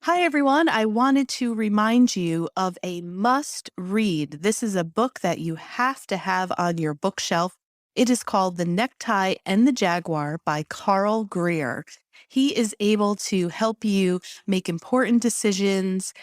Hi, everyone. I wanted to remind you of a must read. This is a book that you have to have on your bookshelf. It is called The Necktie and the Jaguar by Greer. He is able to help you make important decisions,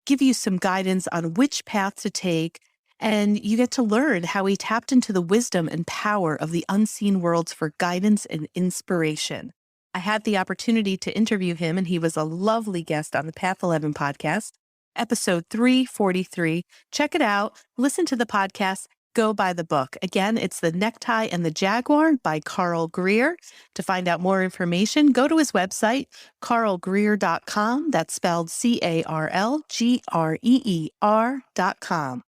give you some guidance on which path to take, and you get to learn how he tapped into the wisdom and power of the unseen worlds for guidance and inspiration. I had the opportunity to interview him, and he was a lovely guest on the Path 11 podcast, episode 343. Check it out, listen to the podcast, go buy the book. Again, it's The Necktie and the Jaguar by Greer. To find out more information, go to his website, carlgreer.com. That's spelled CarlGreer.com.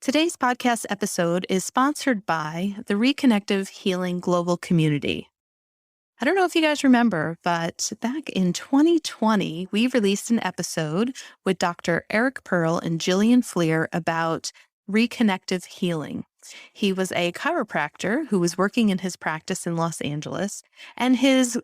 Today's podcast episode is sponsored by the Reconnective Healing Global Community. I don't know if you guys remember, but back in 2020, we released an episode with Dr. Eric Pearl and Jillian Fleer about reconnective healing. He was a chiropractor who was working in his practice in Los Angeles, and his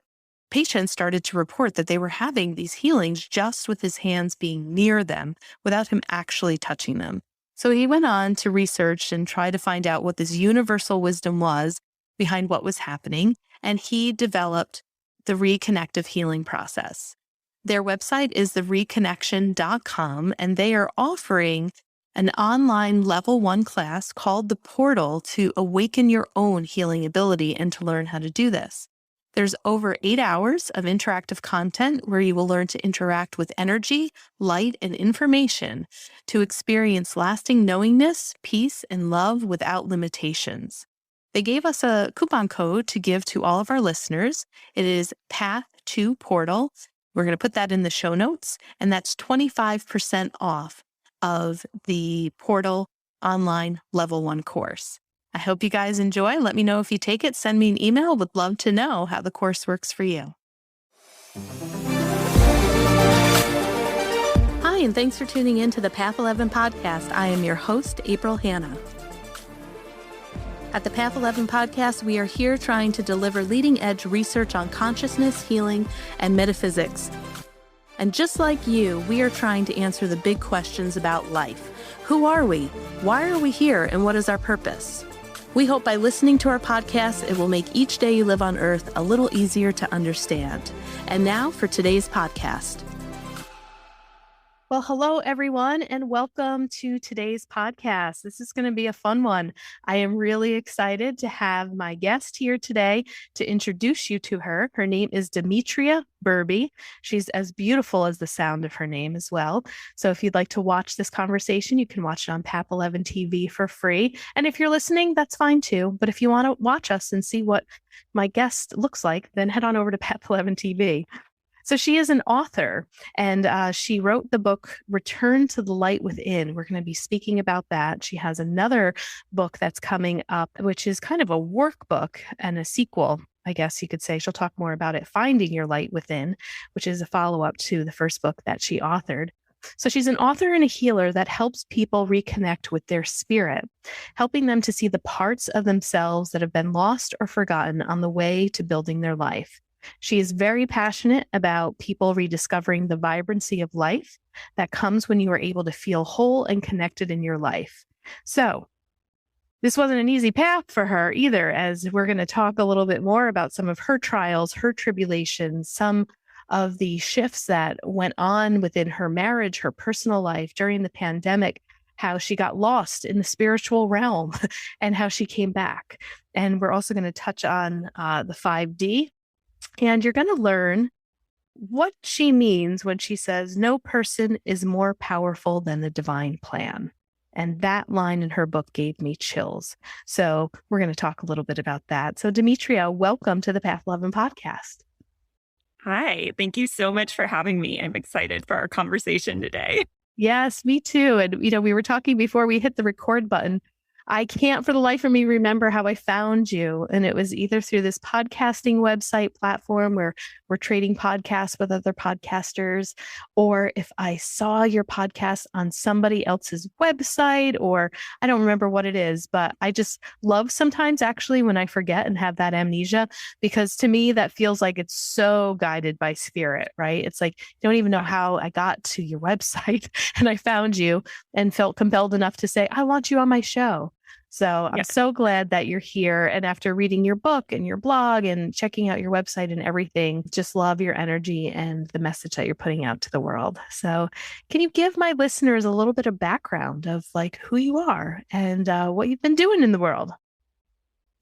patients started to report that they were having these healings just with his hands being near them without him actually touching them. So he went on to research and try to find out what this universal wisdom was behind what was happening, and he developed the reconnective healing process. Their website is thereconnection.com, and they are offering an online level 1 class called The Portal to awaken your own healing ability and to learn how to do this. There's over 8 hours of interactive content where you will learn to interact with energy, light, and information to experience lasting knowingness, peace, and love without limitations. They gave us a coupon code to give to all of our listeners. It is Path2Portal. We're going to put that in the show notes, and that's 25% off of the Portal online level 1 course. I hope you guys enjoy. Let me know if you take it. Send me an email. Would love to know how the course works for you. Hi, and thanks for tuning in to the Path 11 podcast. I am your host, April Hanna. At the Path 11 podcast, we are here trying to deliver leading-edge research on consciousness, healing, and metaphysics. And just like you, we are trying to answer the big questions about life. Who are we? Why are we here? And what is our purpose? We hope by listening to our podcast, it will make each day you live on Earth a little easier to understand. And now for today's podcast. Well, hello, everyone, and welcome to today's podcast. This is going to be a fun one. I am really excited to have my guest here today to introduce you to her. Her name is Dmitria Burby. She's as beautiful as the sound of her name as well. So if you'd like to watch this conversation, you can watch it on Path 11 TV for free. And if you're listening, that's fine too. But if you want to watch us and see what my guest looks like, then head on over to Path 11 TV. So she is an author, and she wrote the book, Return to the Light Within. We're going to be speaking about that. She has another book that's coming up, which is kind of a workbook and a sequel, I guess you could say. She'll talk more about it, Finding Your Light Within, which is a follow-up to the first book that she authored. So she's an author and a healer that helps people reconnect with their spirit, helping them to see the parts of themselves that have been lost or forgotten on the way to building their life. She is very passionate about people rediscovering the vibrancy of life that comes when you are able to feel whole and connected in your life. So this wasn't an easy path for her either, as we're going to talk a little bit more about some of her trials, her tribulations, some of the shifts that went on within her marriage, her personal life during the pandemic, how she got lost in the spiritual realm and how she came back. And we're also going to touch on the 5D. And you're going to learn what she means when she says, no person is more powerful than the divine plan. And that line in her book gave me chills. So we're going to talk a little bit about that. So Dmitria, welcome to the Path 11 podcast. Hi, thank you so much for having me. I'm excited for our conversation today. Yes, me too. And, we were talking before we hit the record button. I can't for the life of me remember how I found you. And it was either through this podcasting website platform where we're trading podcasts with other podcasters, or if I saw your podcast on somebody else's website, or I don't remember what it is, but I just love sometimes actually when I forget and have that amnesia, because to me, that feels like it's so guided by spirit, right? It's like, you don't even know how I got to your website and I found you and felt compelled enough to say, I want you on my show. So I'm Yeah. so glad that you're here. And after reading your book and your blog and checking out your website and everything, just love your energy and the message that you're putting out to the world. So can you give my listeners a little bit of background of like who you are and what you've been doing in the world?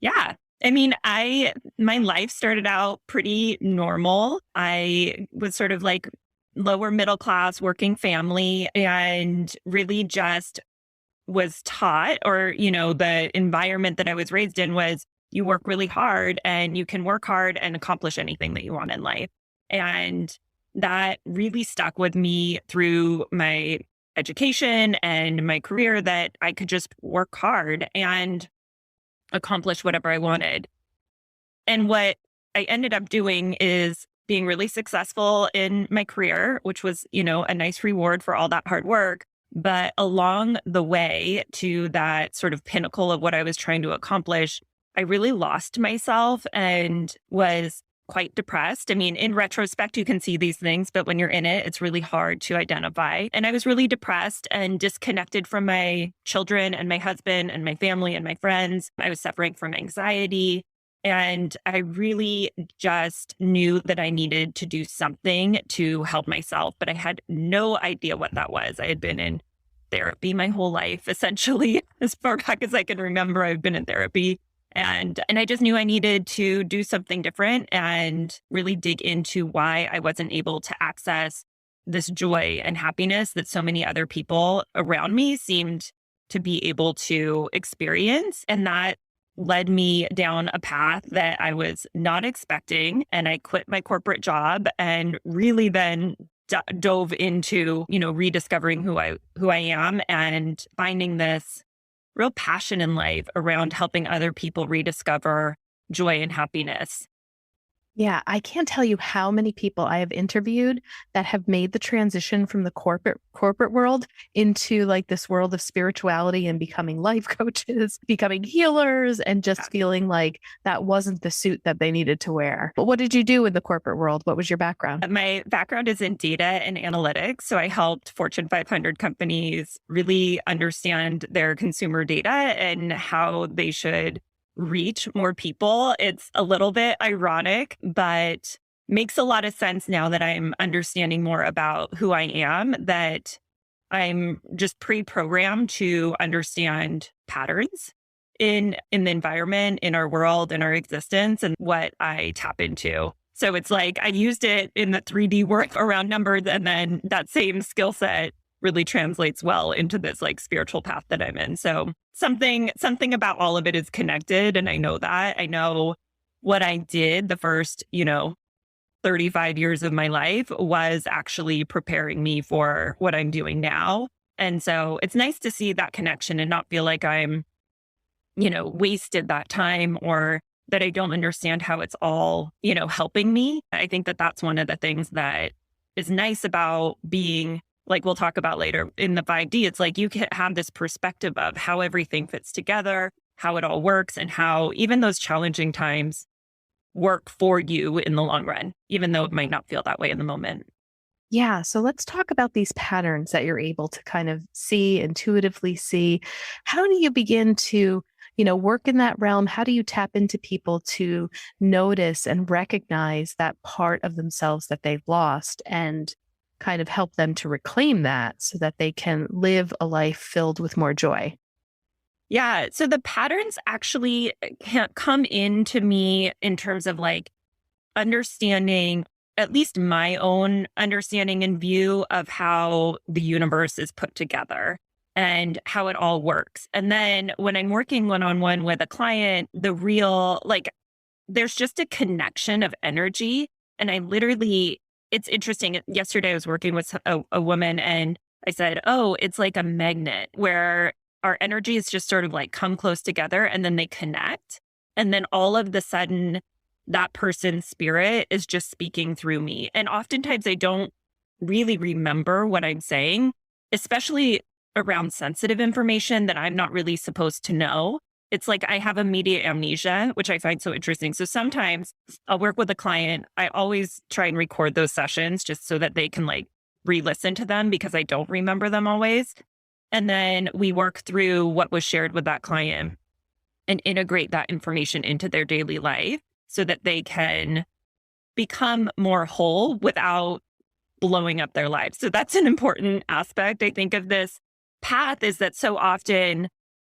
Yeah. I mean, my life started out pretty normal. I was sort of like lower middle class working family and really just was taught, or, the environment that I was raised in was you work really hard and you can work hard and accomplish anything that you want in life. And that really stuck with me through my education and my career, that I could just work hard and accomplish whatever I wanted. And what I ended up doing is being really successful in my career, which was, a nice reward for all that hard work. But along the way to that sort of pinnacle of what I was trying to accomplish, I really lost myself and was quite depressed. I mean, in retrospect, you can see these things, but when you're in it, it's really hard to identify. And I was really depressed and disconnected from my children and my husband and my family and my friends. I was suffering from anxiety. And I really just knew that I needed to do something to help myself, but I had no idea what that was. I had been in therapy my whole life, essentially. As far back as I can remember, I've been in therapy. And I just knew I needed to do something different and really dig into why I wasn't able to access this joy and happiness that so many other people around me seemed to be able to experience. And that led me down a path that I was not expecting. And I quit my corporate job and really then dove into, rediscovering who I am and finding this real passion in life around helping other people rediscover joy and happiness. Yeah, I can't tell you how many people I have interviewed that have made the transition from the corporate world into like this world of spirituality and becoming life coaches, becoming healers, and just feeling like that wasn't the suit that they needed to wear. But what did you do in the corporate world? What was your background? My background is in data and analytics. So I helped Fortune 500 companies really understand their consumer data and how they should reach more people. It's a little bit ironic, but makes a lot of sense now that I'm understanding more about who I am, that I'm just pre-programmed to understand patterns in the environment, in our world, in our existence, and what I tap into. So it's like I used it in the 3D work around numbers, and then that same skill set really translates well into this like spiritual path that I'm in. So something about all of it is connected. And I know that. I know what I did the first, 35 years of my life was actually preparing me for what I'm doing now. And so it's nice to see that connection and not feel like I'm, wasted that time, or that I don't understand how it's all, helping me. I think that that's one of the things that is nice about being, like we'll talk about later in the 5D. It's like you can have this perspective of how everything fits together, how it all works, and how even those challenging times work for you in the long run, even though it might not feel that way in the moment. Yeah. So let's talk about these patterns that you're able to kind of see, intuitively see. How do you begin to, work in that realm? How do you tap into people to notice and recognize that part of themselves that they've lost and kind of help them to reclaim that so that they can live a life filled with more joy? Yeah. So the patterns actually can't come into me in terms of like understanding, at least my own understanding and view of how the universe is put together and how it all works. And then when I'm working one-on-one with a client, the real, like, there's just a connection of energy. And I literally, it's interesting. Yesterday I was working with a woman and I said, oh, it's like a magnet where our energies just sort of like come close together and then they connect. And then all of the sudden, that person's spirit is just speaking through me. And oftentimes I don't really remember what I'm saying, especially around sensitive information that I'm not really supposed to know. It's like I have immediate amnesia, which I find so interesting. So sometimes I'll work with a client. I always try and record those sessions just so that they can like re-listen to them because I don't remember them always. And then we work through what was shared with that client and integrate that information into their daily life so that they can become more whole without blowing up their lives. So that's an important aspect, I think, of this path, is that so often,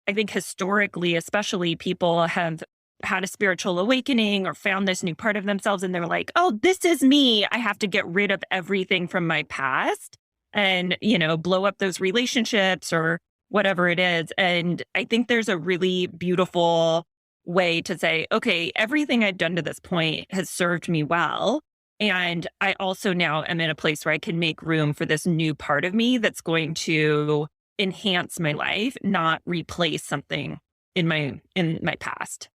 I think historically, especially, people have had a spiritual awakening or found this new part of themselves and they're like, oh, this is me. I have to get rid of everything from my past and, blow up those relationships or whatever it is. And I think there's a really beautiful way to say, okay, everything I've done to this point has served me well. And I also now am in a place where I can make room for this new part of me that's going to enhance my life, not replace something in my past.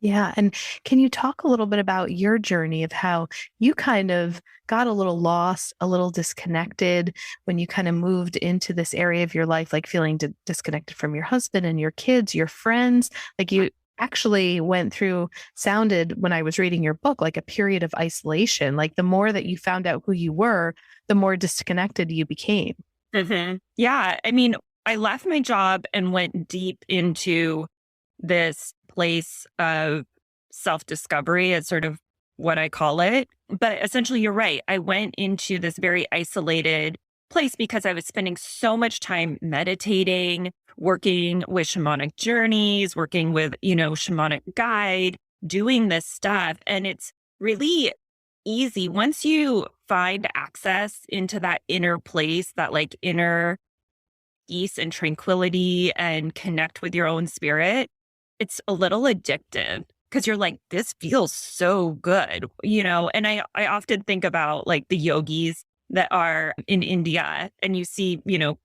Yeah. And can you talk a little bit about your journey of how you kind of got a little lost, a little disconnected when you kind of moved into this area of your life, like feeling disconnected from your husband and your kids, your friends? Like you actually went through, sounded when I was reading your book, like a period of isolation. Like the more that you found out who you were, the more disconnected you became. Mm-hmm. Yeah. I mean, I left my job and went deep into this place of self-discovery, is sort of what I call it. But essentially, you're right. I went into this very isolated place because I was spending so much time meditating, working with shamanic journeys, working with, shamanic guide, doing this stuff. And it's really easy once you find access into that inner place, that like inner peace and tranquility, and connect with your own spirit. It's a little addictive because you're like, this feels so good, And I often think about like the yogis that are in India, and you see,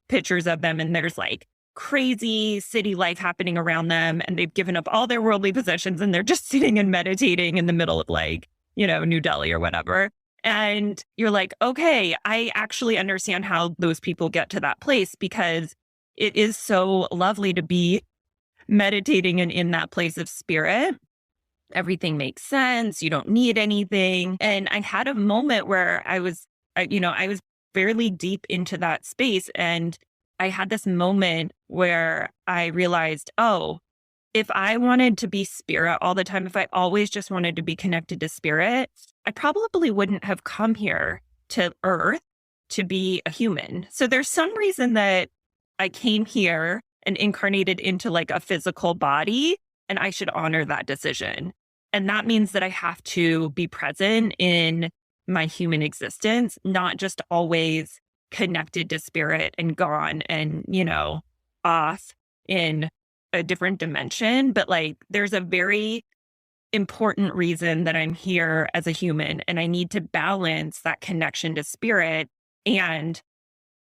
pictures of them, and there's like crazy city life happening around them, and they've given up all their worldly possessions and they're just sitting and meditating in the middle of like, New Delhi or whatever. And you're like, okay, I actually understand how those people get to that place, because it is so lovely to be meditating and in that place of spirit. Everything makes sense. You don't need anything. And I had a moment where I was fairly deep into that space. And I had this moment where I realized, oh, if I wanted to be spirit all the time, if I always just wanted to be connected to spirit, I probably wouldn't have come here to Earth to be a human. So there's some reason that I came here and incarnated into like a physical body, and I should honor that decision. And that means that I have to be present in my human existence, not just always connected to spirit and gone and, off in a different dimension. But like, there's a very important reason that I'm here as a human, and I need to balance that connection to spirit and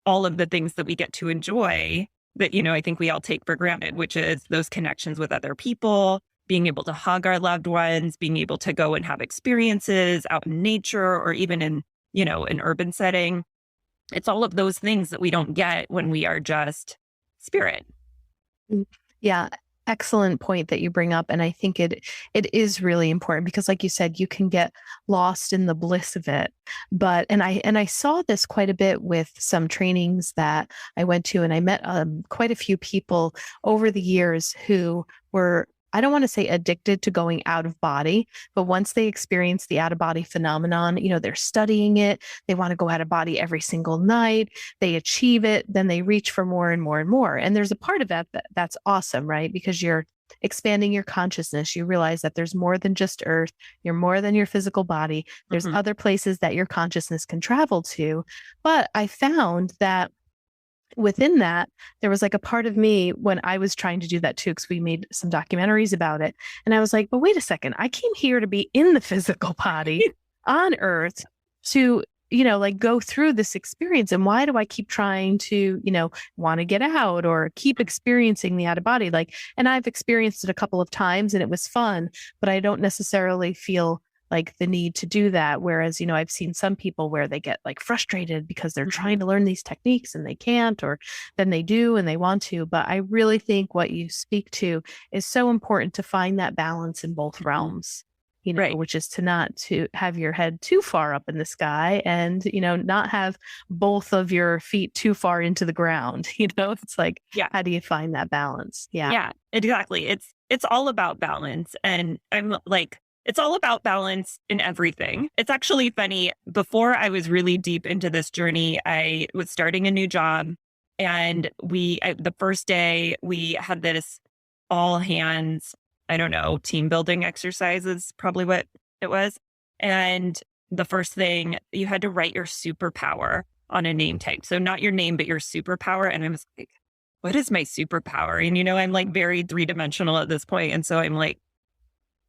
all of the things that we get to enjoy that, I think we all take for granted, which is those connections with other people, being able to hug our loved ones, being able to go and have experiences out in nature or even in, an urban setting. It's all of those things that we don't get when we are just spirit. Yeah. Excellent point that you bring up. And I think it is really important because, like you said, you can get lost in the bliss of it. But, and I saw this quite a bit with some trainings that I went to, and I met quite a few people over the years who were, I don't want to say addicted to going out of body, but once they experience the out of body phenomenon, they're studying it. They want to go out of body every single night. They achieve it. Then they reach for more and more and more. And there's a part of that's awesome, right? Because you're expanding your consciousness. You realize that there's more than just Earth. You're more than your physical body. There's other places that your consciousness can travel to. But I found that within that, there was like a part of me when I was trying to do that too, because we made some documentaries about it. And I was like, but wait a second, I came here to be in the physical body on Earth to like go through this experience? And why do I keep trying to, want to get out or keep experiencing the out of body? Like, and I've experienced it a couple of times and it was fun, but I don't necessarily feel like the need to do that. Whereas, I've seen some people where they get like frustrated because they're trying to learn these techniques and they can't, or then they do and they want to. But I really think what you speak to is so important, to find that balance in both realms, Right. which is to not to have your head too far up in the sky and, not have both of your feet too far into the ground. It's like, Yeah. how do you find that balance? Yeah. Yeah, exactly. It's all about balance. And I'm like, it's all about balance in everything. It's actually funny. Before I was really deep into this journey, I was starting a new job, and the first day we had this all hands, I don't know, team building exercise is probably what it was. And the first thing, you had to write your superpower on a name tag. So not your name, but your superpower. And I was like, what is my superpower? And, I'm like very three-dimensional at this point. And so I'm like,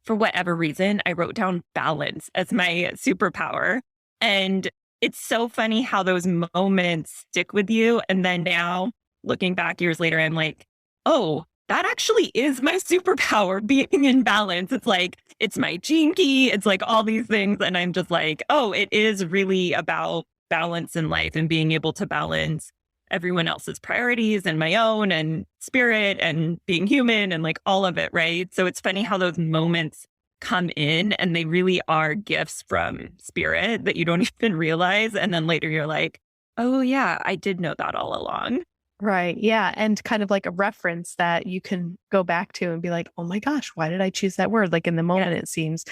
for whatever reason, I wrote down balance as my superpower. And it's so funny how those moments stick with you. And then now, looking back years later, I'm like, oh, that actually is my superpower, being in balance. It's like, it's my gene key. It's like all these things. And I'm just like, oh, it is really about balance in life and being able to balance everyone else's priorities and my own and spirit and being human and like all of it. Right. So it's funny how those moments come in and they really are gifts from spirit that you don't even realize. And then later you're like, oh yeah, I did know that all along. Right. Yeah. And kind of like a reference that you can go back to and be like, oh my gosh, why did I choose that word? Like in the moment, it seems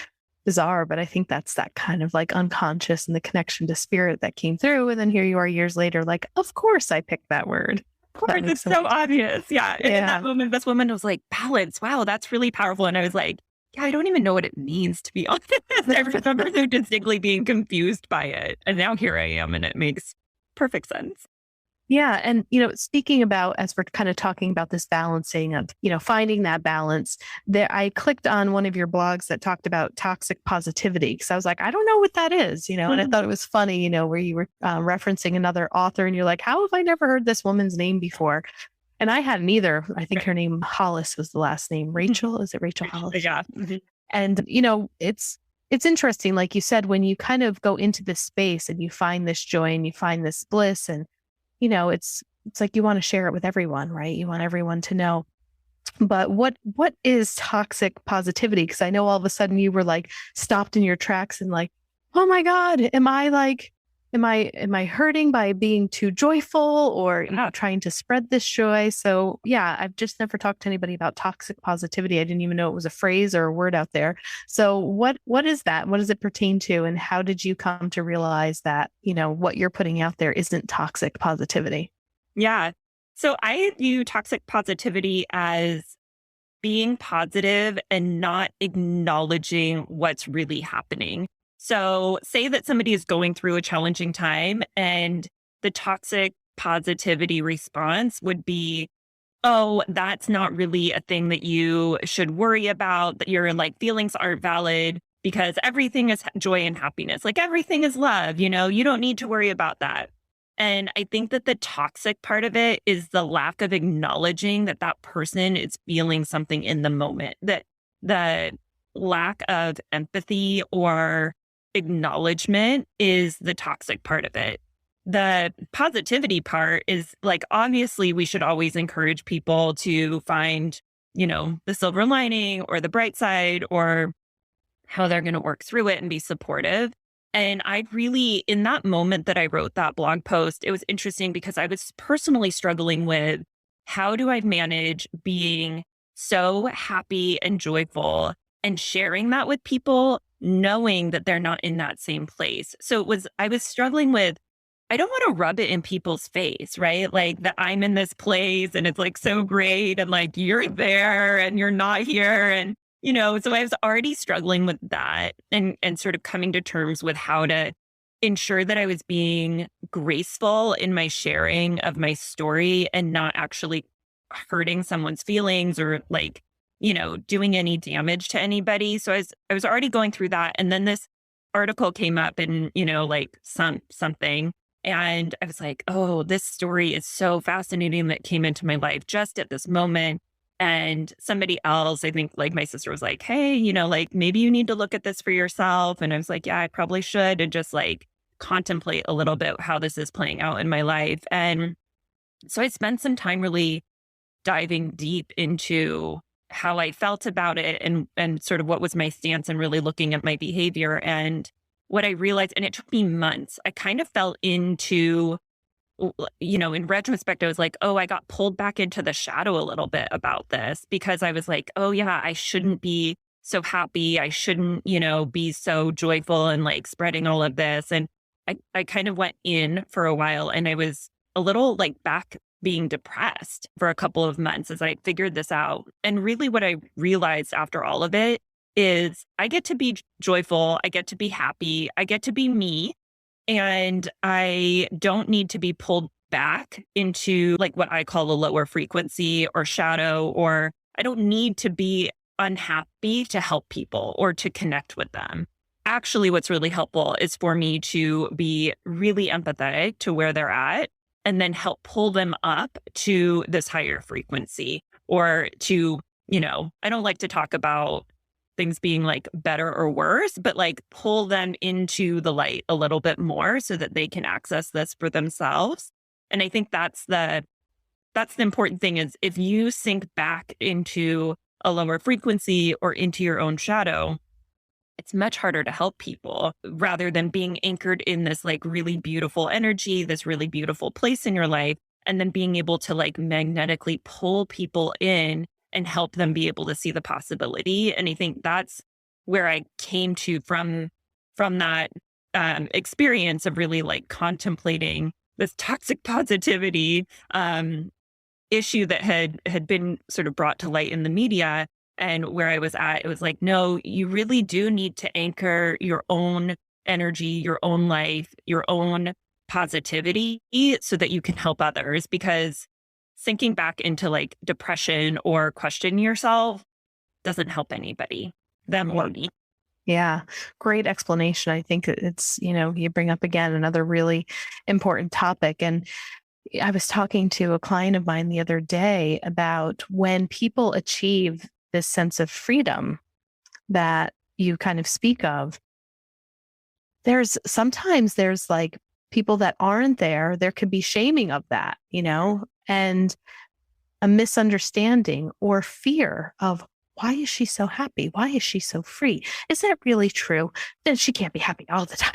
bizarre, but I think that's that kind of like unconscious and the connection to spirit that came through. And then here you are years later, like, of course I picked that word. Of course, it's so obvious. Yeah. And in Yeah. that moment, this woman was like, balance. Wow, that's really powerful. And I was like, yeah, I don't even know what it means, to be honest. I remember so distinctly being confused by it. And now here I am, and it makes perfect sense. Yeah. And, speaking about, as we're kind of talking about this balancing of, finding that balance, there, I clicked on one of your blogs that talked about toxic positivity, because I was like, I don't know what that is, and I thought it was funny, where you were referencing another author and you're like, how have I never heard this woman's name before? And I hadn't either. I think her name Hollis was the last name. Rachel, is it Rachel Hollis? Yeah. And, it's interesting, like you said, when you kind of go into this space and you find this joy and you find this bliss, and it's like you want to share it with everyone, right? You want everyone to know. But what is toxic positivity? Because I know all of a sudden you were like stopped in your tracks and like, oh my God, am I hurting by being too joyful, or trying to spread this joy? So yeah, I've just never talked to anybody about toxic positivity. I didn't even know it was a phrase or a word out there. So what is that? What does it pertain to? And how did you come to realize that, what you're putting out there isn't toxic positivity? Yeah. So I view toxic positivity as being positive and not acknowledging what's really happening. So say that somebody is going through a challenging time, and the toxic positivity response would be, oh, that's not really a thing that you should worry about, that your like feelings aren't valid because everything is joy and happiness. Like everything is love, you don't need to worry about that. And I think that the toxic part of it is the lack of acknowledging that that person is feeling something in the moment, that the lack of empathy or acknowledgement is the toxic part of it. The positivity part is like, obviously, we should always encourage people to find, the silver lining or the bright side or how they're going to work through it and be supportive. And I really, in that moment that I wrote that blog post, it was interesting because I was personally struggling with, how do I manage being so happy and joyful and sharing that with people, knowing that they're not in that same place. So I was struggling with, I don't want to rub it in people's face, right? Like that I'm in this place and it's like so great, and like you're there and you're not here. And, so I was already struggling with that and sort of coming to terms with how to ensure that I was being graceful in my sharing of my story and not actually hurting someone's feelings or like, doing any damage to anybody. So I was already going through that. And then this article came up in, like something. And I was like, oh, this story is so fascinating that came into my life just at this moment. And somebody else, I think like my sister was like, hey, like maybe you need to look at this for yourself. And I was like, yeah, I probably should. And just like contemplate a little bit how this is playing out in my life. And so I spent some time really diving deep into how I felt about it and sort of what was my stance and really looking at my behavior. And what I realized, and it took me months, I kind of fell into, in retrospect, I was like, oh, I got pulled back into the shadow a little bit about this because I was like, oh yeah, I shouldn't be so happy. I shouldn't, be so joyful and like spreading all of this. And I kind of went in for a while and I was a little like back being depressed for a couple of months as I figured this out. And really what I realized after all of it is I get to be joyful. I get to be happy. I get to be me. And I don't need to be pulled back into like what I call a lower frequency or shadow, or I don't need to be unhappy to help people or to connect with them. Actually, what's really helpful is for me to be really empathetic to where they're at and then help pull them up to this higher frequency or to, I don't like to talk about things being like better or worse, but like pull them into the light a little bit more so that they can access this for themselves. And I think that's the important thing is if you sink back into a lower frequency or into your own shadow, it's much harder to help people rather than being anchored in this like really beautiful energy, this really beautiful place in your life, and then being able to like magnetically pull people in and help them be able to see the possibility. And I think that's where I came to from that experience of really like contemplating this toxic positivity issue that had been sort of brought to light in the media. And where I was at, it was like, no, you really do need to anchor your own energy, your own life, your own positivity so that you can help others, because sinking back into like depression or questioning yourself doesn't help anybody, them or me. Yeah, great explanation. I think it's, you bring up again another really important topic. And I was talking to a client of mine the other day about when people achieve this sense of freedom that you kind of speak of, sometimes there's like people that aren't there could be shaming of that, and a misunderstanding or fear of, why is she so happy? Why is she so free? Is that really true? Then she can't be happy all the time,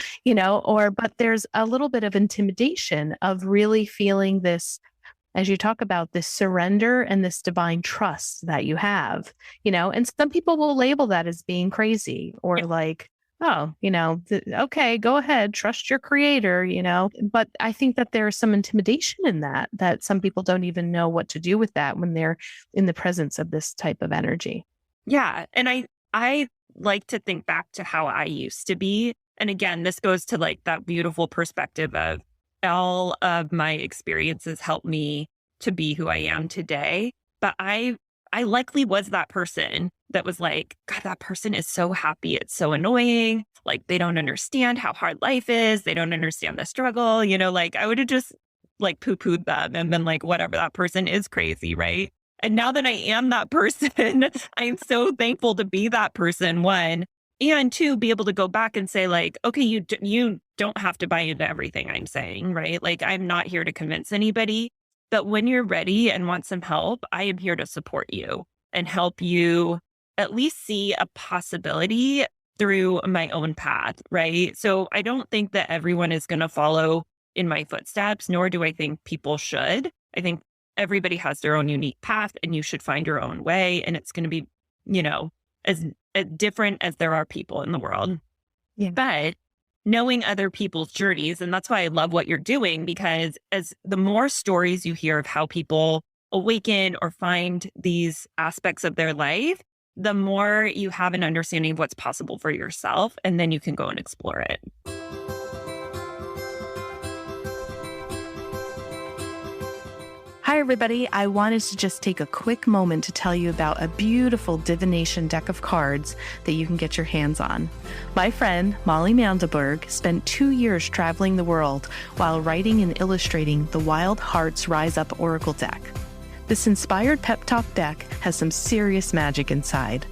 but there's a little bit of intimidation of really feeling this, as you talk about, this surrender and this divine trust that you have, and some people will label that as being crazy or like, oh, okay, go ahead, trust your creator, but I think that there's some intimidation in that some people don't even know what to do with that when they're in the presence of this type of energy. Yeah. And I like to think back to how I used to be. And again, this goes to like that beautiful perspective of all of my experiences helped me to be who I am today. But I likely was that person that was like, God, that person is so happy. It's so annoying. Like they don't understand how hard life is. They don't understand the struggle. Like I would have just like poo-pooed them and been like, whatever, that person is crazy. Right. And now that I am that person, I'm so thankful to be that person, one. And two, be able to go back and say like, okay, you don't have to buy into everything I'm saying, right? Like I'm not here to convince anybody, but when you're ready and want some help, I am here to support you and help you at least see a possibility through my own path, right? So I don't think that everyone is going to follow in my footsteps, nor do I think people should. I think everybody has their own unique path and you should find your own way. And it's going to be, as different as there are people in the world. Yeah. But knowing other people's journeys, and that's why I love what you're doing, because as the more stories you hear of how people awaken or find these aspects of their life, the more you have an understanding of what's possible for yourself, and then you can go and explore it. Hi, everybody. I wanted to just take a quick moment to tell you about a beautiful divination deck of cards that you can get your hands on. My friend, Molly Mandelberg, spent 2 years traveling the world while writing and illustrating the Wild Hearts Rise Up Oracle deck. This inspired pep talk deck has some serious magic inside.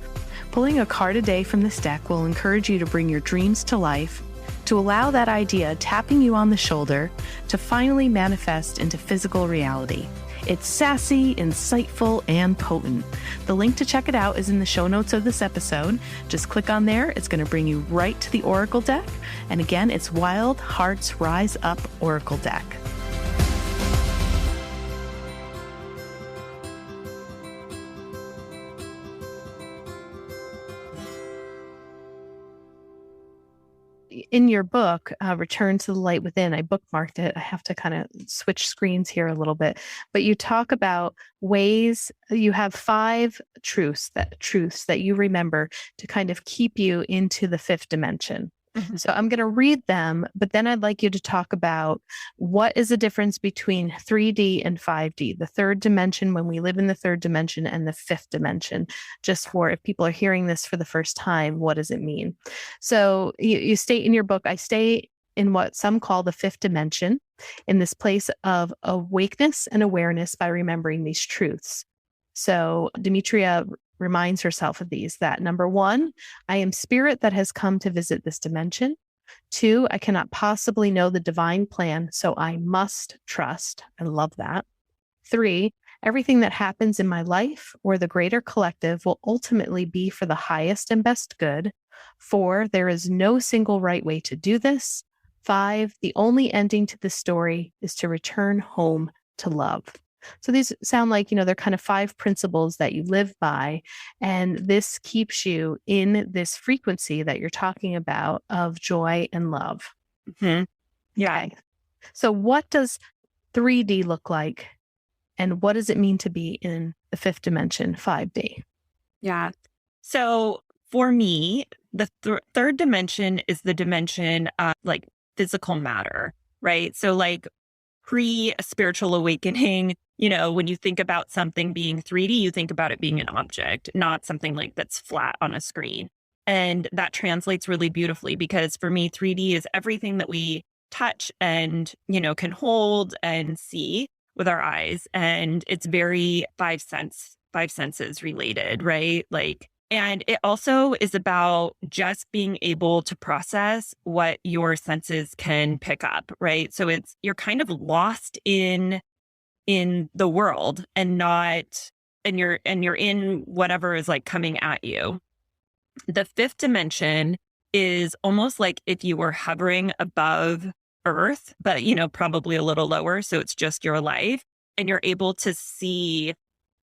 Pulling a card a day from this deck will encourage you to bring your dreams to life, to allow that idea tapping you on the shoulder to finally manifest into physical reality. It's sassy, insightful, and potent. The link to check it out is in the show notes of this episode. Just click on there. It's going to bring you right to the Oracle deck. And again, it's Wild Hearts Rise Up Oracle deck. In your book, Return to the Light Within, I bookmarked it. I have to kind of switch screens here a little bit, but you talk about ways you have 5 truths that you remember to kind of keep you into the 5th dimension. Mm-hmm. So I'm going to read them, but then I'd like you to talk about what is the difference between 3D and 5D, the 3rd dimension when we live in the 3rd dimension and the 5th dimension, just for if people are hearing this for the first time, what does it mean? So you state in your book, I stay in what some call the 5th dimension, in this place of awakeness and awareness by remembering these truths. So Dmitria reminds herself of these, that number 1, I am spirit that has come to visit this dimension. 2, I cannot possibly know the divine plan, so I must trust. I love that. 3, everything that happens in my life or the greater collective will ultimately be for the highest and best good. 4, there is no single right way to do this. 5, the only ending to this story is to return home to love. So these sound like, they're kind of 5 principles that you live by, and this keeps you in this frequency that you're talking about of joy and love. Mm-hmm. Yeah. Okay. So what does 3D look like, and what does it mean to be in the 5th dimension, 5D? Yeah. So for me, the 3rd dimension is the dimension of like physical matter, right? So like pre-spiritual awakening, when you think about something being 3D, you think about it being an object, not something like that's flat on a screen. And that translates really beautifully because for me, 3D is everything that we touch and, can hold and see with our eyes. And it's very five senses related, right? And it also is about just being able to process what your senses can pick up, right? So you're kind of lost in the world and you're in whatever is like coming at you. The 5th dimension is almost like if you were hovering above Earth, but probably a little lower. So it's just your life, and you're able to see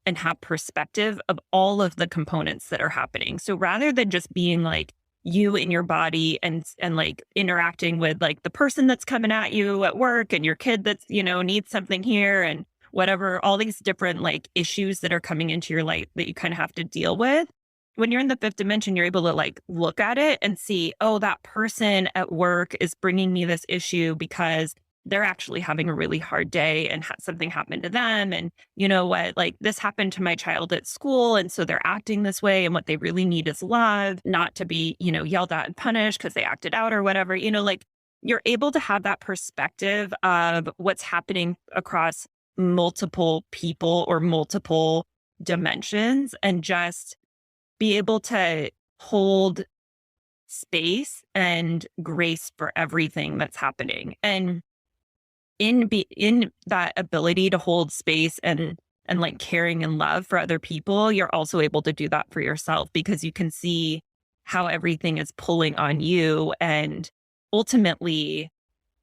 and have perspective of all of the components that are happening. So rather than just being like you in your body and like interacting with like the person that's coming at you at work and your kid that's, needs something here and whatever, all these different like issues that are coming into your life that you kind of have to deal with. When you're in the 5th dimension, you're able to like look at it and see, oh, that person at work is bringing me this issue because they're actually having a really hard day and something happened to them. And you know what, like this happened to my child at school. And so they're acting this way. And what they really need is love, not to be, yelled at and punished because they acted out or whatever, like you're able to have that perspective of what's happening across multiple people or multiple dimensions and just be able to hold space and grace for everything that's happening. And in that ability to hold space and like caring and love for other people, you're also able to do that for yourself because you can see how everything is pulling on you. And ultimately,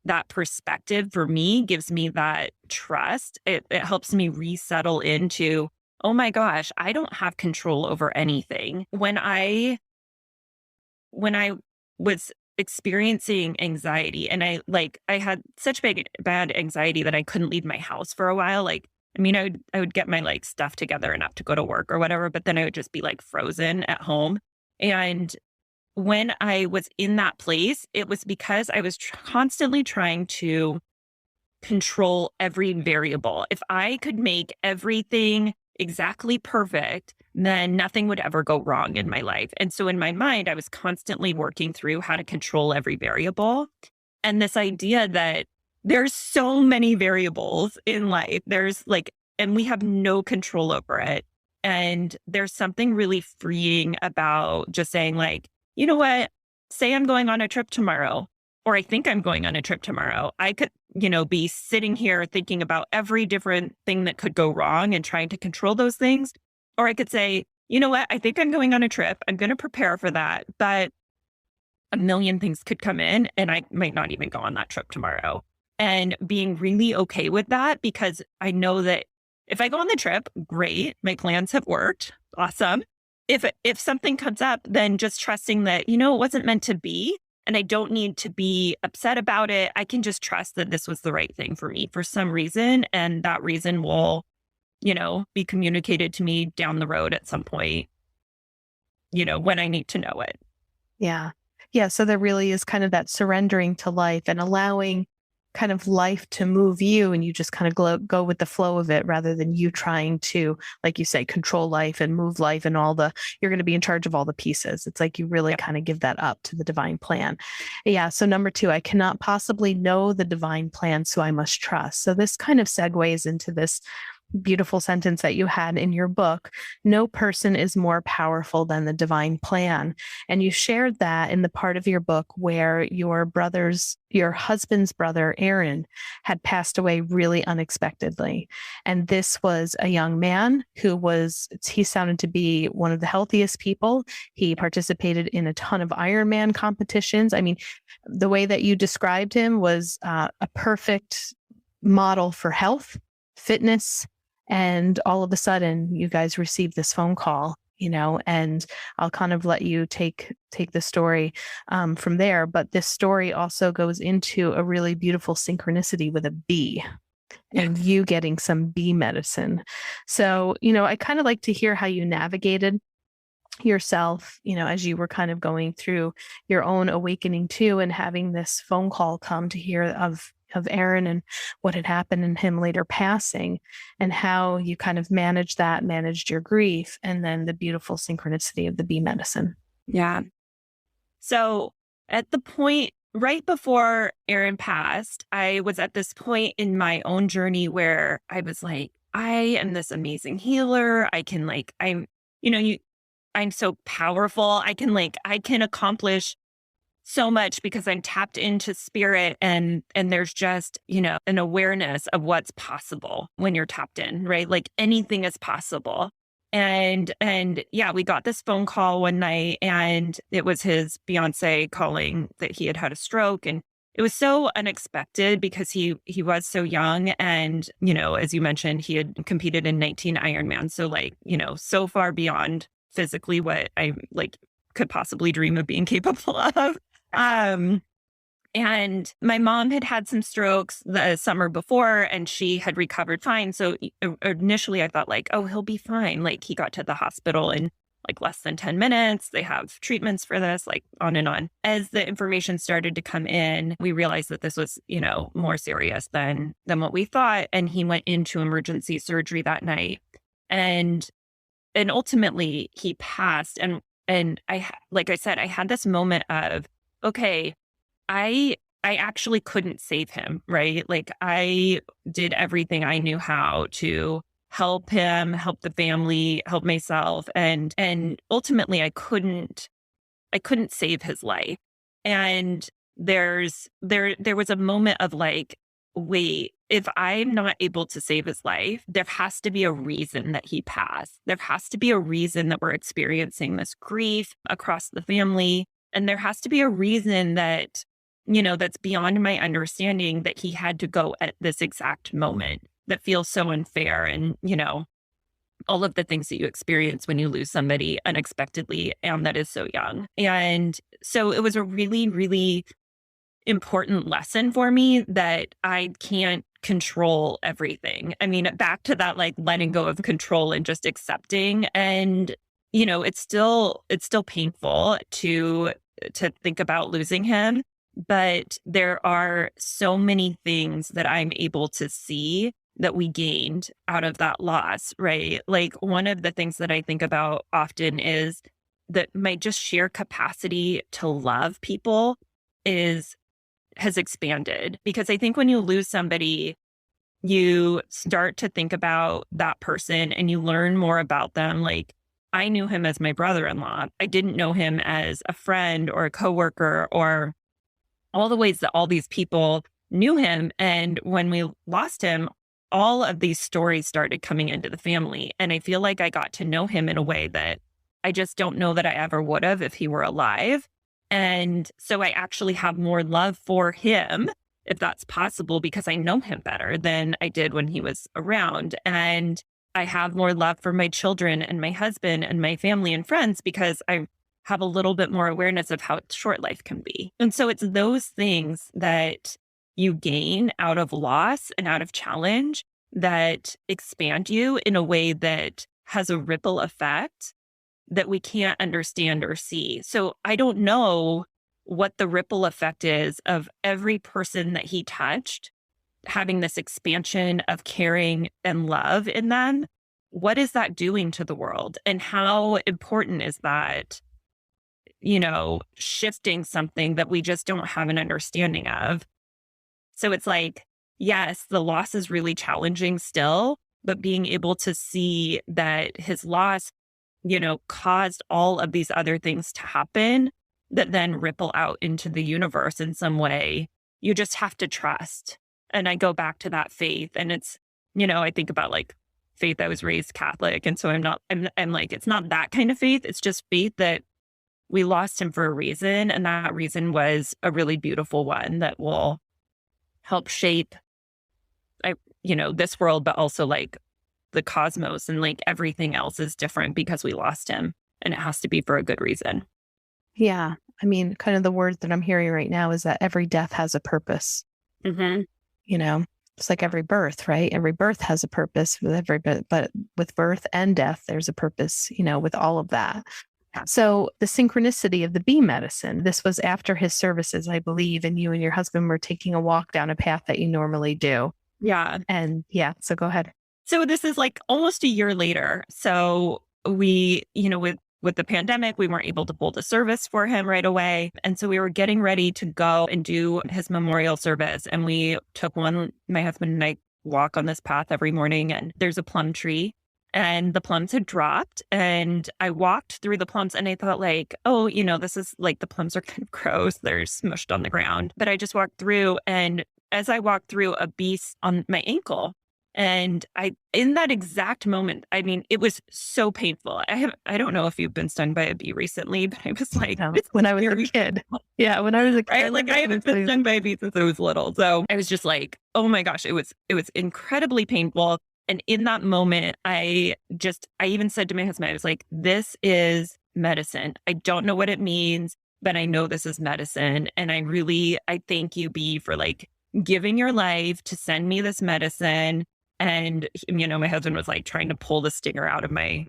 that perspective for me gives me that trust. It helps me resettle into, oh my gosh, I don't have control over anything. When I was experiencing anxiety and I had such bad anxiety that I couldn't leave my house for a while. I would get my like stuff together enough to go to work or whatever, but then I would just be like frozen at home. And when I was in that place, it was because I was constantly trying to control every variable. If I could make everything exactly perfect, then nothing would ever go wrong in my life. And so in my mind, I was constantly working through how to control every variable. And this idea that there's so many variables in life, and we have no control over it. And there's something really freeing about just saying, like, you know what? Say I'm going on a trip tomorrow, or I think I'm going on a trip tomorrow. I could, be sitting here thinking about every different thing that could go wrong and trying to control those things. Or I could say, you know what? I think I'm going on a trip. I'm going to prepare for that. But a million things could come in and I might not even go on that trip tomorrow. And being really okay with that, because I know that if I go on the trip, great, my plans have worked. Awesome. If something comes up, then just trusting that, it wasn't meant to be. And I don't need to be upset about it. I can just trust that this was the right thing for me for some reason. And that reason will, be communicated to me down the road at some point, when I need to know it. Yeah. Yeah. So there really is kind of that surrendering to life and allowing kind of life to move you, and you just kind of go with the flow of it rather than you trying to, like you say, control life and move life and you're going to be in charge of all the pieces. It's like you really kind of give that up to the divine plan. Yeah. So number 2, I cannot possibly know the divine plan, so I must trust. So this kind of segues into this beautiful sentence that you had in your book: no person is more powerful than the divine plan. And you shared that in the part of your book where your husband's brother, Aaron, had passed away really unexpectedly. And this was a young man he sounded to be one of the healthiest people. He participated in a ton of Ironman competitions. I mean, the way that you described him was a perfect model for health, fitness. And all of a sudden, you guys received this phone call, and I'll kind of let you take the story from there. But this story also goes into a really beautiful synchronicity with a bee and you getting some bee medicine. So, I kind of like to hear how you navigated yourself, as you were kind of going through your own awakening too, and having this phone call come to hear of Aaron and what had happened and him later passing, and how you kind of managed your grief, and then the beautiful synchronicity of the bee medicine. Yeah. So at the point right before Aaron passed, I was at this point in my own journey where I was like, I am this amazing healer. I'm so powerful. I can accomplish so much because I'm tapped into spirit, and there's just, an awareness of what's possible when you're tapped in, right? Like anything is possible. And yeah, we got this phone call one night, and it was his fiance calling that he had had a stroke. And it was so unexpected because he was so young. And, as you mentioned, he had competed in 19 Ironman. So so far beyond physically what I could possibly dream of being capable of. And my mom had had some strokes the summer before, and she had recovered fine. So initially I thought oh, he'll be fine. He got to the hospital in less than 10 minutes. They have treatments for this, on and on. As the information started to come in, we realized that this was, more serious than what we thought. And he went into emergency surgery that night, and ultimately he passed. And like I said, I had this moment of, okay, I actually couldn't save him, right? I did everything I knew how to help him, help the family, help myself. And ultimately I couldn't save his life. And there was a moment of wait, if I'm not able to save his life, there has to be a reason that he passed. There has to be a reason that we're experiencing this grief across the family. And there has to be a reason that, that's beyond my understanding, that he had to go at this exact moment that feels so unfair. And, all of the things that you experience when you lose somebody unexpectedly and that is so young. And so it was a really, really important lesson for me that I can't control everything. I mean, back to that, letting go of control and just accepting. And, it's still painful to think about losing him. But there are so many things that I'm able to see that we gained out of that loss, right? Like one of the things that I think about often is that my just sheer capacity to love people is has expanded, because I think when you lose somebody, you start to think about that person and you learn more about them. Like I knew him as my brother-in-law. I didn't know him as a friend or a coworker or all the ways that all these people knew him. And when we lost him, all of these stories started coming into the family. And I feel like I got to know him in a way that I just don't know that I ever would have if he were alive. And so I actually have more love for him, if that's possible, because I know him better than I did when he was around. And I have more love for my children and my husband and my family and friends because I have a little bit more awareness of how short life can be. And so it's those things that you gain out of loss and out of challenge that expand you in a way that has a ripple effect that we can't understand or see. So I don't know what the ripple effect is of every person that he touched having this expansion of caring and love in them. What is that doing to the world? And how important is that, shifting something that we just don't have an understanding of? So it's like, yes, the loss is really challenging still, but being able to see that his loss, caused all of these other things to happen that then ripple out into the universe in some way. You just have to trust. And I go back to that faith. And it's, I think about like faith. I was raised Catholic. And so I'm like, it's not that kind of faith. It's just faith that we lost him for a reason. And that reason was a really beautiful one that will help shape, this world, but also like the cosmos, and like everything else is different because we lost him, and it has to be for a good reason. Yeah. I mean, kind of the word that I'm hearing right now is that every death has a purpose. Mm-hmm. It's like every birth, right? Every birth has a purpose with but with birth and death, there's a purpose, with all of that. So the synchronicity of the bee medicine, this was after his services, I believe, and you and your husband were taking a walk down a path that you normally do. Yeah. And so go ahead. So this is like almost a year later. So we, with the pandemic, we weren't able to hold a service for him right away. And so we were getting ready to go and do his memorial service. And we took my husband and I walk on this path every morning, and there's a plum tree. And the plums had dropped, and I walked through the plums, and I thought like, oh, this is like, the plums are kind of gross. They're smushed on the ground. But I just walked through, and as I walked through, a bee on my ankle. And in that exact moment, I mean, it was so painful. I don't know if you've been stung by a bee recently, but I was like, no, when I was a kid. Yeah, when I was a kid. Right? Like I haven't been stung by a bee since I was little. So I was just like, oh my gosh, it was incredibly painful. And in that moment, I even said to my husband, I was like, this is medicine. I don't know what it means, but I know this is medicine. And I thank you, Bee, for like giving your life to send me this medicine. And, my husband was like trying to pull the stinger out of my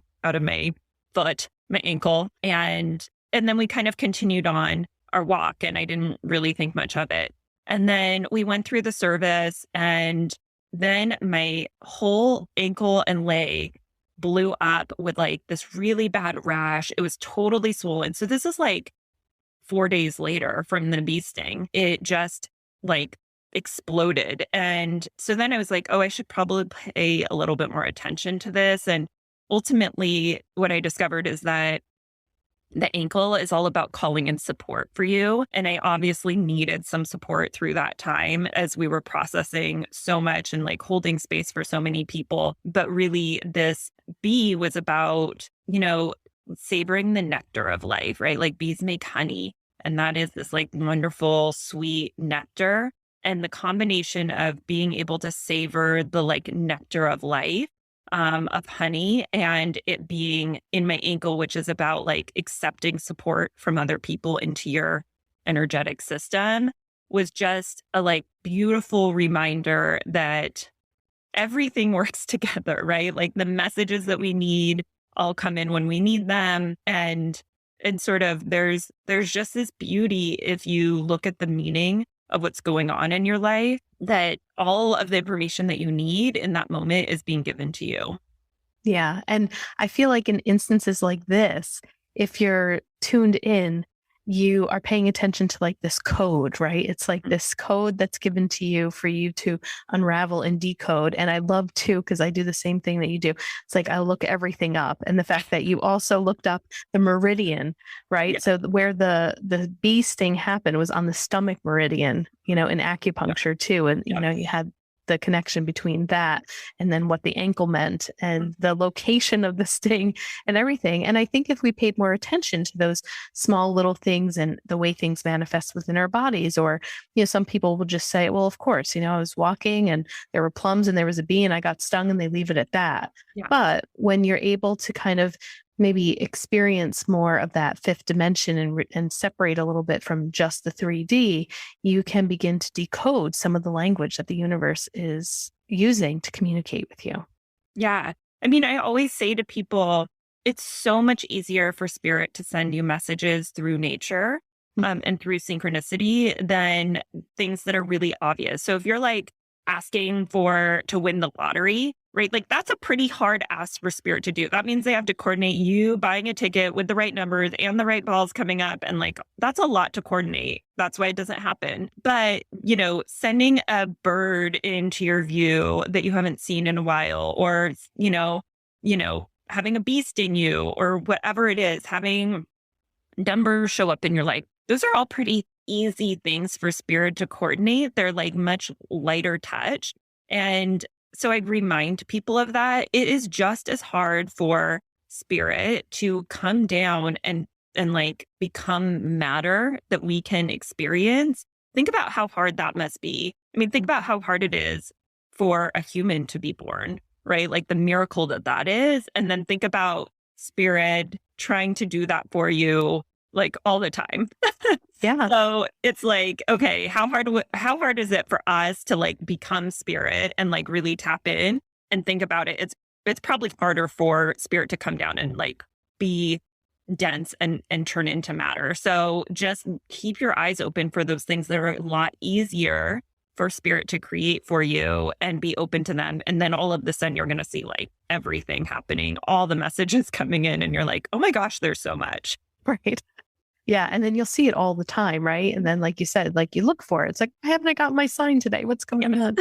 foot, my ankle. And then we kind of continued on our walk, and I didn't really think much of it. And then we went through the service, and then my whole ankle and leg blew up with like this really bad rash. It was totally swollen. So this is like 4 days later from the bee sting. It just like exploded. And so then I was like, oh, I should probably pay a little bit more attention to this. And ultimately, what I discovered is that the ankle is all about calling in support for you. And I obviously needed some support through that time as we were processing so much and like holding space for so many people. But really, this bee was about, savoring the nectar of life, right? Like bees make honey, and that is this like wonderful, sweet nectar. And the combination of being able to savor the like nectar of life, of honey, and it being in my ankle, which is about like accepting support from other people into your energetic system, was just a like beautiful reminder that everything works together, right? Like the messages that we need all come in when we need them. And And sort of there's just this beauty if you look at the meaning of what's going on in your life, that all of the information that you need in that moment is being given to you. Yeah. And I feel like in instances like this, if you're tuned in, you are paying attention to like this code, right? It's like this code that's given to you for you to unravel and decode. And I love too, because I do the same thing that you do. It's like I look everything up. And the fact that you also looked up the meridian, right? Yeah. So where the bee sting happened was on the stomach meridian, in acupuncture too. And, you had the connection between that and then what the ankle meant and the location of the sting and everything. And I think if we paid more attention to those small little things and the way things manifest within our bodies, or, some people will just say, well, of course, I was walking and there were plums and there was a bee and I got stung, and they leave it at that. Yeah. But when you're able to kind of maybe experience more of that fifth dimension and separate a little bit from just the 3D, you can begin to decode some of the language that the universe is using to communicate with you. Yeah. I mean, I always say to people, it's so much easier for spirit to send you messages through nature and through synchronicity than things that are really obvious. So if you're like asking to win the lottery, right? Like that's a pretty hard ask for spirit to do. That means they have to coordinate you buying a ticket with the right numbers and the right balls coming up. And like, that's a lot to coordinate. That's why it doesn't happen. But, sending a bird into your view that you haven't seen in a while, or, having a bee sting you, or whatever it is, having numbers show up in your life. Those are all pretty easy things for spirit to coordinate. They're like much lighter touch. And so I'd remind people of that. It is just as hard for spirit to come down and like become matter that we can experience. Think about how hard that must be. I mean, think about how hard it is for a human to be born, right? Like the miracle that is. And then think about spirit trying to do that for you like all the time. Yeah. So it's like, okay, how hard is it for us to like become spirit and like really tap in and think about it? It's probably harder for spirit to come down and like be dense and turn into matter. So just keep your eyes open for those things that are a lot easier for spirit to create for you, and be open to them. And then all of a sudden you're going to see like everything happening, all the messages coming in, and you're like, oh my gosh, there's so much. Right. Yeah. And then you'll see it all the time, right? And then, like you said, like you look for it. It's like, why haven't I got my sign today? What's going on?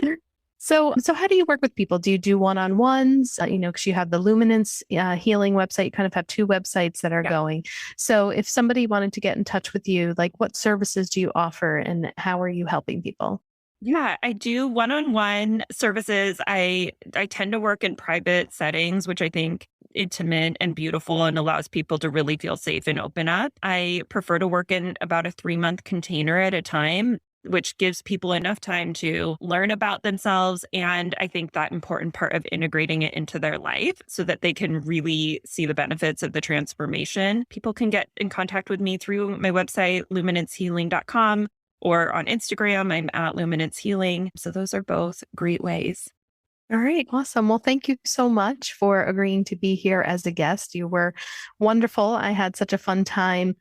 So how do you work with people? Do you do one-on-ones? Because you have the Luminance Healing website. You kind of have two websites that are going. So if somebody wanted to get in touch with you, like what services do you offer and how are you helping people? Yeah, I do one-on-one services. I tend to work in private settings, which I think intimate and beautiful and allows people to really feel safe and open up. I prefer to work in about a 3-month container at a time, which gives people enough time to learn about themselves. And I think that important part of integrating it into their life so that they can really see the benefits of the transformation. People can get in contact with me through my website, luminancehealing.com, or on Instagram, I'm at Luminance Healing. So those are both great ways. All right. Awesome. Well, thank you so much for agreeing to be here as a guest. You were wonderful. I had such a fun time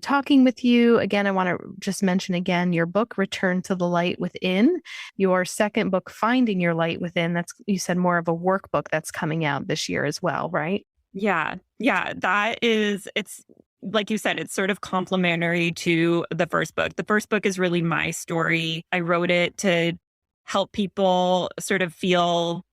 talking with you. Again, I want to just mention again your book, Return to the Light Within, your second book, Finding Your Light Within. That's, you said, more of a workbook that's coming out this year as well, right? Yeah. Yeah. It's like you said, it's sort of complementary to the first book. The first book is really my story. I wrote it to help people sort of feel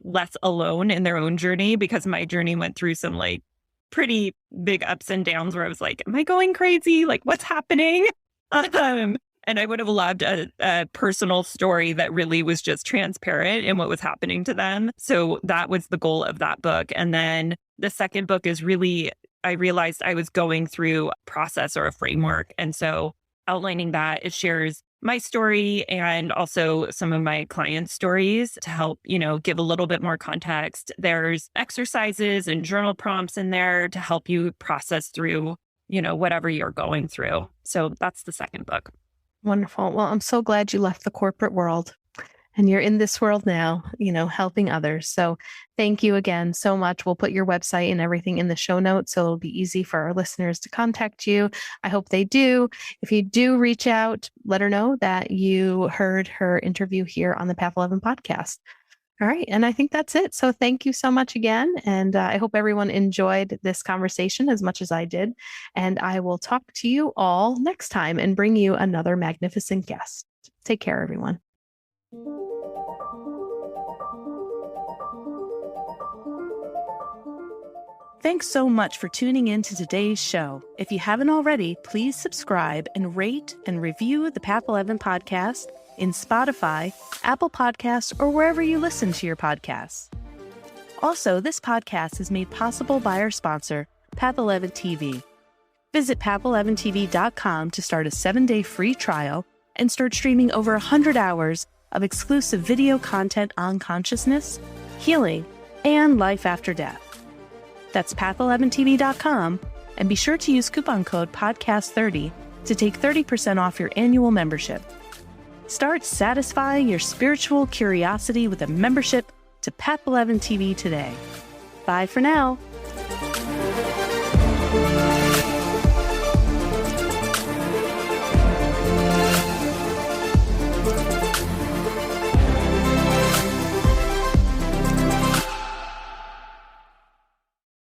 less alone in their own journey, because my journey went through some like pretty big ups and downs where I was like, am I going crazy? Like, what's happening? And I would have loved a personal story that really was just transparent in what was happening to them. So that was the goal of that book. And then the second book is really, I realized I was going through a process or a framework. And so outlining that, it shares my story and also some of my clients' stories to help, give a little bit more context. There's exercises and journal prompts in there to help you process through, whatever you're going through. So that's the second book. Wonderful. Well, I'm so glad you left the corporate world And you're in this world now, helping others. So thank you again so much. We'll put your website and everything in the show notes, so it'll be easy for our listeners to contact you. I hope they do. If you do reach out, let her know that you heard her interview here on the Path 11 podcast. All right. And I think that's it. So thank you so much again. And I hope everyone enjoyed this conversation as much as I did. And I will talk to you all next time and bring you another magnificent guest. Take care, everyone. Thanks so much for tuning in to today's show. If you haven't already, please subscribe and rate and review the Path 11 podcast in Spotify, Apple Podcasts, or wherever you listen to your podcasts. Also, this podcast is made possible by our sponsor, Path 11 TV. Visit path11tv.com to start a 7-day free trial and start streaming over 100 hours of exclusive video content on consciousness, healing, and life after death. That's path11tv.com, and be sure to use coupon code podcast30 to take 30% off your annual membership. Start satisfying your spiritual curiosity with a membership to Path 11 TV today. Bye for now.